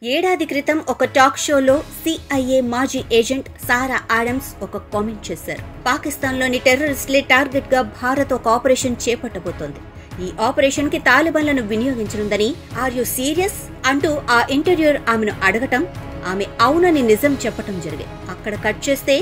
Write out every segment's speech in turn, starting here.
ఏడాది క్రితం ఒక టాక్ షోలో సిఐఏ మాజీ ఏజెంట్ సారా ఆడమ్స్ ఒక కామెంట్ చేశారు. పాకిస్తాన్లోని టెర్రరిస్టులే టార్గెట్ గా భారత్ ఒక ఆపరేషన్ చేపట్టబోతోంది. ఈ ఆపరేషన్ కి తాలిబాన్లను వినియోగించనుందని ఆర్ యు సీరియస్ అంటూ ఆ ఇంటర్వ్యూయర్ ఆమెను అడగటం, ఆమె అవునని నిజం చెప్పటం జరిగాయి. అక్కడ కట్ చేస్తే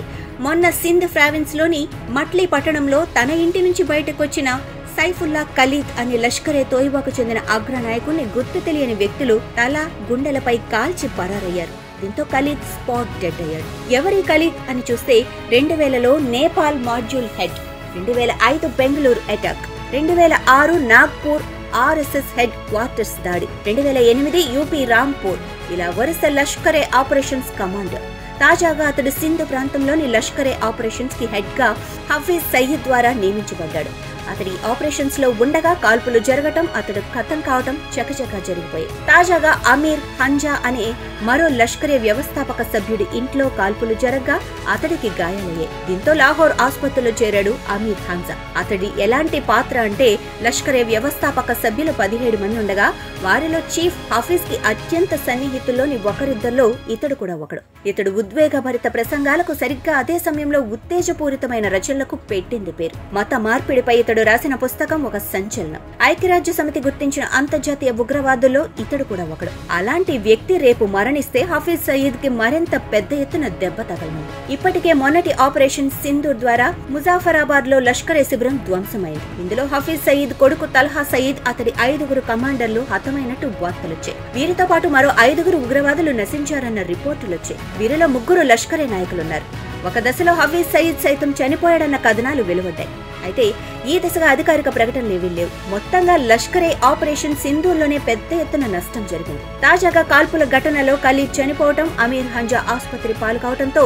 మొన్న సింధ్ ప్రావిన్స్ లోని మట్లీ పట్టణంలో తన ఇంటి నుంచి బయటకొచ్చిన సైఫుల్లా ఖలీద్ అనే లష్కరే తోయిబాకు చెందిన అగ్రనాయకుల్ని గుర్తు తెలియని వ్యక్తులు తల గుండెలపై కాల్చి పరారయ్యారు. దీంతో ఖలీద్ స్పాట్ డెడ్ అయ్యాడు. ఎవరి ఖలీద్ అని చూస్తే 2000లో Nepal module head, 2005 Bengaluru attack, 2006 Nagpur RSS headquarters దాడి, 2008 యూపీ రాంపూర్, ఇలా వరుస లష్కరే ఆపరేషన్స్ కమాండర్. తాజాగా అతడు సింధ్ ప్రాంతంలోని లష్కరే ఆపరేషన్స్ కి హెడ్ గా హఫీజ్ సయీద్ ద్వారా నియమించబడ్డాడు. అతడి ఆపరేషన్స్ లో ఉండగా కాల్పులు జరగటం, అతడు ఖతం కావటం చకచకా జరిగిపోయాయి. తాజాగా అమీర్ హంజా అనే మరో లష్కరే వ్యవస్థాపక సభ్యుడి ఇంట్లో కాల్పులు జరగ్గా అతడికి గాయాలయ్యాయి. దీంతో లాహోర్ ఆసుపత్రిలో చేరాడు అమీర్ హంజా. అతడి ఎలాంటి పాత్ర అంటే లష్కరే వ్యవస్థాపక సభ్యులు 17 మంది ఉండగా వారిలో చీఫ్ హఫీజ్ కి అత్యంత సన్నిహితుల్లోని ఒకరిద్దరిలో ఇతడు కూడా ఒకడు. ఇతడు ఉద్వేగభరిత ప్రసంగాలకు, సరిగ్గా అదే సమయంలో ఉత్తేజపూరితమైన రచనలకు పెట్టింది పేరు. మత మార్పిడిపై ఇతడు రాసిన పుస్తకం ఒక సంచలనం. ఐక్యరాజ్య సమితి గుర్తించిన అంతర్జాతీయ ఉగ్రవాదుల్లో ఇతడు కూడా ఒకడు. అలాంటి వ్యక్తి రేపు మరణిస్తే హఫీజ్ సయీద్ కి మరింత పెద్ద ఎత్తున దెబ్బ తగలనుంది. ఇప్పటికే మొన్నటి ఆపరేషన్ సింధూర్ ద్వారా ముజాఫరాబాద్ లో లష్కరే శిబిరం ధ్వంసమైంది. ఇందులో హఫీజ్ సయీద్ కొడుకు తల్హా సయీద్, అతడి 5 కమాండర్లు హతమైనట్టు వార్తలొచ్చాయి. వీరితో పాటు మరో 5 ఉగ్రవాదులు నశించారన్న రిపోర్టులొచ్చాయి. వీరిలో 3 లష్కరే నాయకులున్నారు. ఒక దశలో హఫీజ్ సయీద్ సైతం చనిపోయాడన్న కథనాలు వెలువడ్డాయి. అయితే ఈ దిశగా అధికారిక ప్రకటనలేవీ లేవు. మొత్తంగా లష్కరే ఆపరేషన్ సింధూర్లోనే పెద్ద ఎత్తున నష్టం జరిగింది. తాజాగా కాల్పుల ఘటనలో ఖలీద్ చనిపోవటం, అమీర్ హంజా ఆసుపత్రి పాలు కావడంతో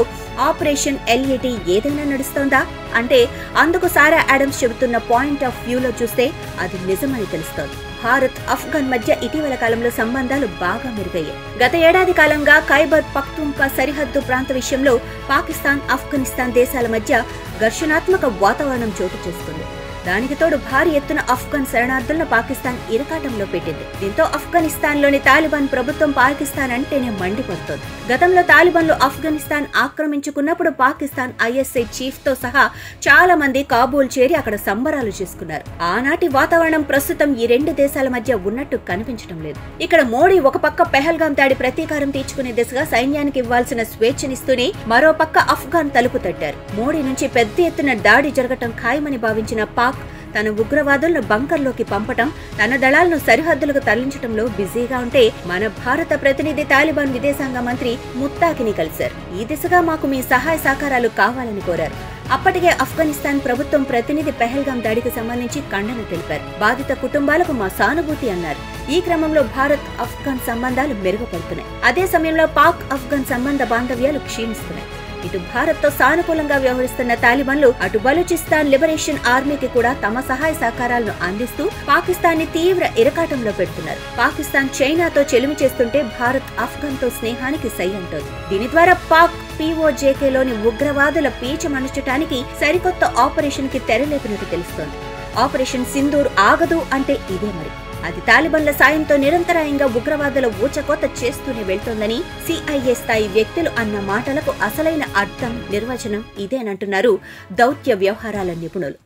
ఆపరేషన్ ఎల్ఏటీ ఏదైనా నడుస్తోందా అంటే అందుకు సారా ఆడమ్స్ చెబుతున్న పాయింట్ ఆఫ్ వ్యూలో చూస్తే అది నిజమని తెలుస్తోంది. భారత్, ఆఫ్ఘన్ మధ్య ఇటీవల కాలంలో సంబంధాలు బాగా మెరుగయ్యాయి. గత ఏడాది కాలంగా ఖైబర్ పఖ్తూన్ఖ్వా సరిహద్దు ప్రాంత విషయంలో పాకిస్తాన్, ఆఫ్ఘనిస్తాన్ దేశాల మధ్య ఘర్షణాత్మక వాతావరణం చోటు చేసుకుంది. దానికి తోడు భారీ ఎత్తున ఆఫ్ఘన్ శరణార్థులను పాకిస్తాన్ ఇరకాటంలో పెట్టింది. దీంతో ఆఫ్ఘనిస్తాన్ లోని తాలిబాన్ ప్రభుత్వం పాకిస్తాన్ అంటేనే మండిపడుతోంది. గతంలో తాలిబాన్లు ఆఫ్ఘనిస్తాన్ ఆక్రమించుకున్నప్పుడు పాకిస్తాన్ ఐఎస్ఐ చీఫ్ తో సహా చాలా మంది కాబూల్ చేరి అక్కడ సంబరాలు చేసుకున్నారు. ఆనాటి వాతావరణం ప్రస్తుతం ఈ 2 దేశాల మధ్య ఉన్నట్టు కనిపించడం లేదు. ఇక్కడ మోడీ ఒక పక్క పెహల్గాం దాడి ప్రతీకారం తీర్చుకునే దిశగా సైన్యానికి ఇవ్వాల్సిన స్వేచ్ఛనిస్తూనే మరో పక్క ఆఫ్ఘన్ తలుపు తట్టారు. మోడీ నుంచి పెద్ద ఎత్తున దాడి జరగటం ఖాయమని భావించిన పాక్ తన ఉగ్రవాదులను బంకర్లోకి పంపటం, తన దళాలను సరిహద్దులకు తరలించడంలో బిజీగా ఉంటే మన భారత ప్రతినిధి తాలిబాన్ విదేశాంగ మంత్రి ముత్తాకిని కలిశారు. ఈ దిశగా మాకు మీ సహాయ సహకారాలు కావాలని కోరారు. అప్పటికే ఆఫ్ఘనిస్తాన్ ప్రభుత్వం ప్రతినిధి పెహల్గాం దాడికి సంబంధించి ఖండన తెలిపారు. బాధిత కుటుంబాలకు మా సానుభూతి అన్నారు. ఈ క్రమంలో భారత్, ఆఫ్ఘన్ సంబంధాలు మెరుగుపడుతున్నాయి. అదే సమయంలో పాక్, ఆఫ్ఘన్ సంబంధ బాంధవ్యాలు క్షీణిస్తున్నాయి. ఇటు భారత్ తో సానుకూలంగా వ్యవహరిస్తున్న తాలిబాన్లు అటు బలూచిస్తాన్ లిబరేషన్ ఆర్మీకి కూడా తమ సహాయ సహకారాలను అందిస్తూ పాకిస్తాన్ ని తీవ్ర ఇరకాటంలో పెడుతున్నారు. పాకిస్తాన్ చైనాతో చెలిమి చేస్తుంటే భారత్ ఆఫ్ఘన్ తో స్నేహానికి సై అంటోంది. దీని ద్వారా పాక్ పీఓజేకేలోని ఉగ్రవాదుల పీచ మణచటానికి సరికొత్త ఆపరేషన్ కి తెరలేపినట్టు తెలుస్తోంది. ఆపరేషన్ సింధూర్ ఆగదు అంటే ఇదే మరి. అది తాలిబాన్ల సాయంతో నిరంతరాయంగా ఉగ్రవాదుల ఊచకోత చేస్తూనే వెళ్తోందని సిఐఏ స్థాయి వ్యక్తులు అన్న మాటలకు అసలైన అర్థం, నిర్వచనం ఇదేనంటున్నారు దౌత్య వ్యవహారాల నిపుణులు.